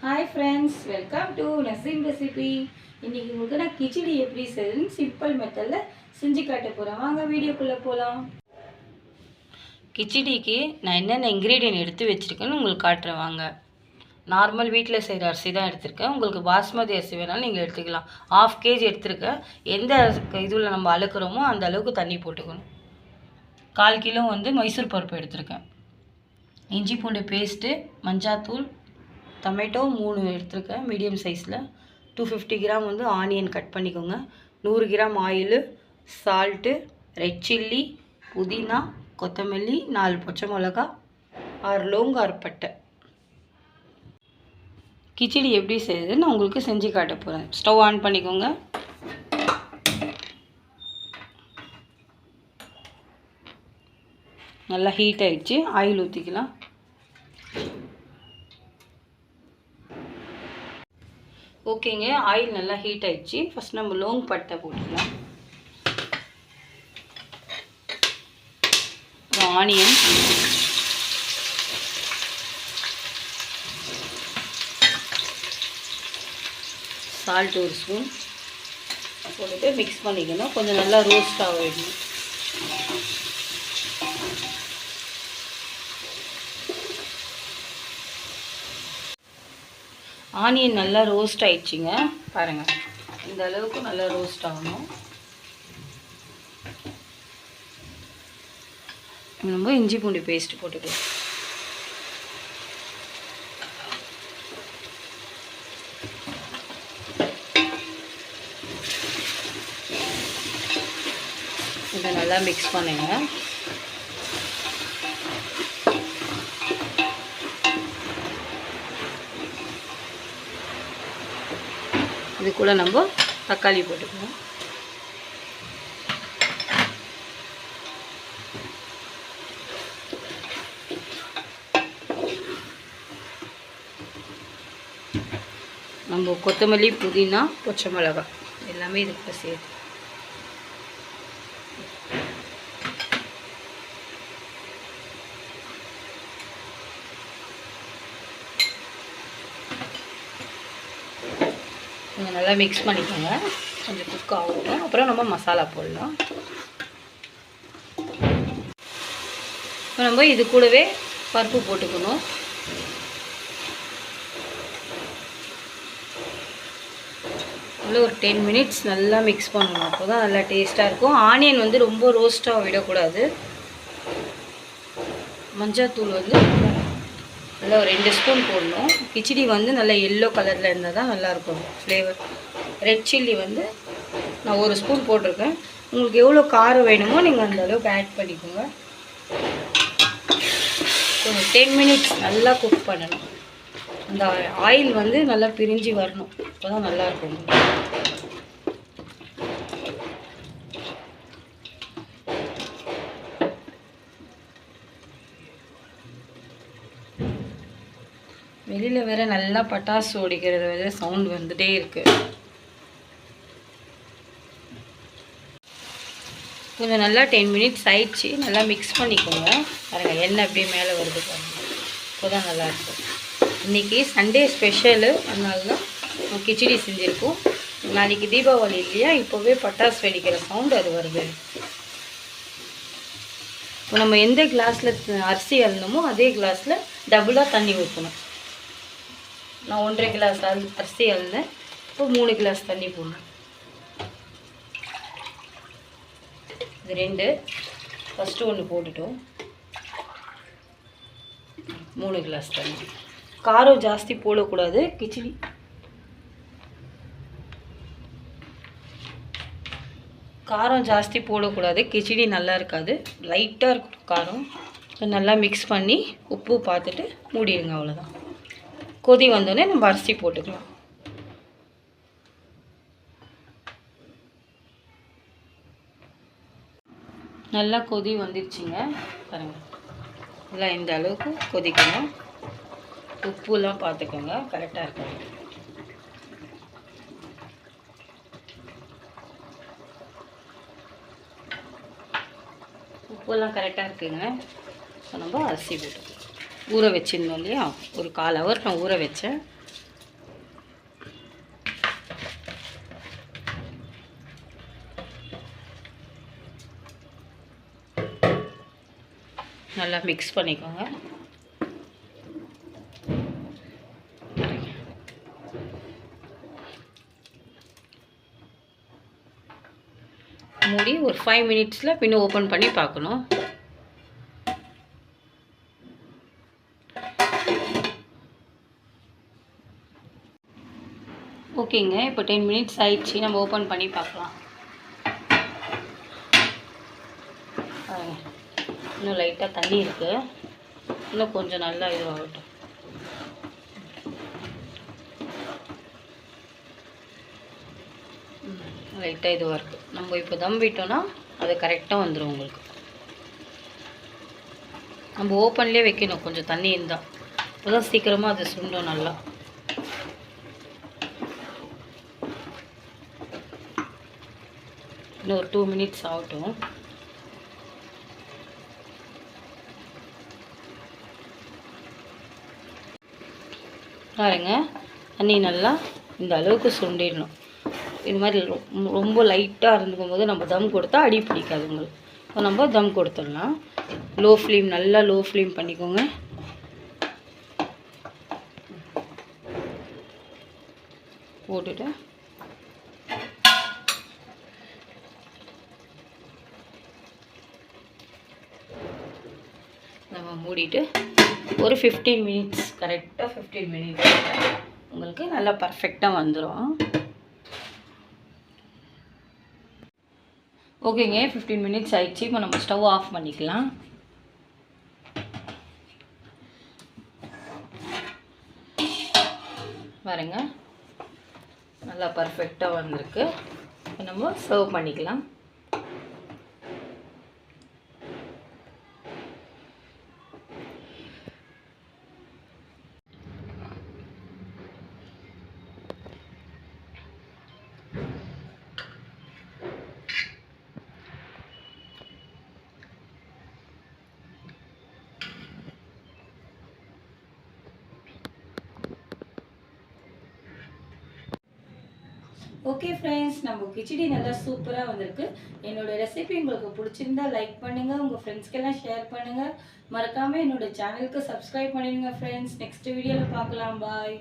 Hi friends, welcome to Nasim Recipe. இன்னைக்கு உங்களுக்கு நான் கிச்சடி எப்படி செய்யறதுன்னு சிம்பிள் மெத்தட்ல செஞ்சு காட்ட போறேன். வாங்க வீடியோக்குள்ள போலாம். கிச்சடிக்கு நான் என்னென்ன இன்கிரீடியன்ட் எடுத்து வச்சிருக்கேன்னு உங்களுக்கு காட்டுறேன் வாங்க. நார்மல் வீட்டில் செய்கிற அரிசி தான் எடுத்திருக்கேன். உங்களுக்கு பாஸ்மதி அரிசி வேணாலும் நீங்கள் எடுத்துக்கலாம். 1/2 kg எடுத்திருக்கேன். எந்த இதில் நம்ம அழுக்கிறோமோ அந்த அளவுக்கு தண்ணி போட்டுக்கணும். 1/4 கிலோ மைசூர் பருப்பு எடுத்திருக்கேன். இஞ்சி பூண்டு பேஸ்ட்டு, மஞ்சாத்தூள், டொமேட்டோ 3 எடுத்துருக்கேன் மீடியம் சைஸில். 250 கிராம் ஆனியன் கட் பண்ணிக்கோங்க. 100 gram oil, salt, red chilli, புதினா, கொத்தமல்லி, 4 பச்சை மிளகா, 6 லோங்கு, 6 பட்டை. கிச்சடி எப்படி செய்யுதுன்னு நான் உங்களுக்கு செஞ்சு காட்ட போகிறேன். ஸ்டவ் ஆன் பண்ணிக்கோங்க. நல்லா ஹீட் ஆகிடுச்சு. ஆயில் ஊற்றிக்கலாம். ஓகேங்க, ஆயில் நல்லா ஹீட் ஆகிடுச்சு. ஃபஸ்ட் நம்ம லோங் பட்டை போட்டுக்கலாம். ஆனியன், சால்ட் 1 ஸ்பூன் போட்டுட்டு மிக்ஸ் பண்ணிக்கணும். கொஞ்சம் நல்லா ரோஸ்ட் ஆகிடணும். ஆனியன் நல்லா ரோஸ்ட் ஆயிடுச்சுங்க. பாருங்கள், இந்த அளவுக்கு நல்லா ரோஸ்ட் ஆகணும். நம்ம இஞ்சி பூண்டு பேஸ்ட் போட்டுக்கலாம். இதை நல்லா மிக்ஸ் பண்ணுங்க. இது கூட நம்ம தக்காளி போட்டுக்கணும். நம்ம கொத்தமல்லி, புதினா, பச்சை மிளகாய் எல்லாமே இதுக்கு சேர்த்து கொஞ்சம் நல்லா மிக்ஸ் பண்ணிக்கோங்க. கொஞ்சம் குக் ஆகும். அப்புறம் நம்ம மசாலா போடலாம். இப்போ நம்ம இது கூடவே பருப்பு போட்டுக்கணும். நல்லா ஒரு 10 மினிட்ஸ் நல்லா மிக்ஸ் பண்ணணும். அப்போ தான் நல்லா டேஸ்ட்டாக இருக்கும். ஆனியன் ரொம்ப ரோஸ்ட்டாக விடக்கூடாது. மஞ்சள்தூள் நல்லா ஒரு 2 ஸ்பூன் போடணும். கிச்சடி நல்லா எல்லோ கலரில் இருந்தால் தான் நல்லாயிருக்கும் ஃப்ளேவர். ரெட் சில்லி நான் 1 ஸ்பூன் போட்டிருக்கேன். உங்களுக்கு எவ்வளோ காரம் வேணுமோ நீங்கள் அந்த அளவுக்கு ஆட் பண்ணிக்கோங்க. கொஞ்சம் 10 மினிட்ஸ் நல்லா குக் பண்ணணும். அந்த ஆயில் நல்லா பிரிஞ்சு வரணும். அப்போ தான் நல்லாயிருக்கும். வெளியில் வேறு நல்லா பட்டாசு ஓடிக்கிறது வேறு சவுண்ட் வந்துகிட்டே இருக்குது. கொஞ்சம் நல்லா 10 மினிட்ஸ் ஆயிடுச்சு. நல்லா மிக்ஸ் பண்ணிக்கோங்க. பாருங்கள், எண்ணெய் அப்படியே மேலே வருது பாருங்கள். இப்போ தான் நல்லாயிருக்கும். இன்றைக்கி சண்டே ஸ்பெஷலு, அதனால தான் கிச்சடி செஞ்சுருக்கோம். நாளைக்கு தீபாவளி இல்லையா, இப்போவே பட்டாசு வெடிக்கிற சவுண்டு அது வருது. இப்போ நம்ம எந்த கிளாஸில் அரிசி அள்ளணுமோ அதே கிளாஸில் டபுளாக தண்ணி ஊற்றணும். நான் 1.5 கிளாஸ் அரிசி அள்ளேன். இப்போ 3 கிளாஸ் தண்ணி போடணும். இது 2 ஃபஸ்ட்டு 1 போட்டுட்டோம். 3 கிளாஸ் தண்ணி. காரம் ஜாஸ்தி போடக்கூடாது. கிச்சடி காரம் ஜாஸ்தி போடக்கூடாது. கிச்சடி நல்லா இருக்காது. லைட்டாக இருக்கும் காரம். நல்லா மிக்ஸ் பண்ணி உப்பு பார்த்துட்டு மூடிடுங்க. அவ்வளோதான். கொதி வந்தோடனே நம்ம அரிசி போட்டுக்கலாம். நல்லா கொதி வந்துடுச்சுங்க. பாருங்கள், நல்லா இந்த அளவுக்கு கொதிக்கணும். உப்புலாம் பார்த்துக்கோங்க, கரெக்டாக இருக்கும். உப்பெல்லாம் கரெக்டாக இருக்குங்க. நம்ம அரிசி போட்டுக்கலாம். ஊற வச்சிருந்தோம் இல்லையா, ஒரு 1/4 ஹவர் நான் ஊற வச்சேன். நல்லா மிக்ஸ் பண்ணிக்கோங்க. மூடி ஒரு 5 மினிட்ஸில் பின்ன ஓப்பன் பண்ணி பார்க்கணும். ஓகேங்க, இப்போ 10 மினிட்ஸ் ஆயிடுச்சு. நம்ம ஓப்பன் பண்ணி பார்க்கலாம். இன்னும் லைட்டாக தண்ணி இருக்குது. இன்னும் கொஞ்சம் நல்லா இதுவாகட்டும். லைட்டாக இதுவாக இருக்குது. நம்ம இப்போ தம் விட்டோன்னா அது கரெக்டாக வந்துடும் உங்களுக்கு. நம்ம ஓப்பன்லேயே வைக்கணும், கொஞ்சம் தண்ணி இருந்தால். அப்போ தான் சீக்கிரமாக அது சுண்டும் நல்லா. இன்னும் ஒரு 2 மினிட்ஸ் ஆகட்டும். பாருங்க, தண்ணி நல்லா இந்த அளவுக்கு சுண்டிடணும். இது மாதிரி ரொம்ப லைட்டாக இருந்துக்கும் போது நம்ம தம் கொடுத்தா அடி பிடிக்காது உங்களுக்கு. இப்போ நம்ம தம் கொடுத்துடலாம். லோ ஃப்ளேம், நல்லா லோ ஃப்ளேம் பண்ணிக்கோங்க. போட்டுட்டு நம்ம மூடிட்டு ஒரு 15 மினிட்ஸ், கரெக்டாக 15 மினிட்ஸ் உங்களுக்கு நல்லா பர்ஃபெக்டாக வந்துடும். ஓகேங்க, 15 மினிட்ஸ் ஆயிடுச்சு. இப்போ நம்ம ஸ்டவ் ஆஃப் பண்ணிக்கலாம். பாருங்க, நல்லா பர்ஃபெக்டாக வந்திருக்கு. இப்போ நம்ம சர்வ் பண்ணிக்கலாம். ஓகே ஃப்ரெண்ட்ஸ், நம்ம கிச்சடி நல்லா சூப்பராக வந்திருக்கு. என்னோட ரெசிபி உங்களுக்கு பிடிச்சிருந்தா லைக் பண்ணுங்கள், உங்கள் ஃப்ரெண்ட்ஸ்க்கெல்லாம் ஷேர் பண்ணுங்கள். மறக்காமல் என்னோட சேனலுக்கு சப்ஸ்கிரைப் பண்ணிடுங்க ஃப்ரெண்ட்ஸ். நெக்ஸ்ட் வீடியோவில் பார்க்கலாம். பாய்.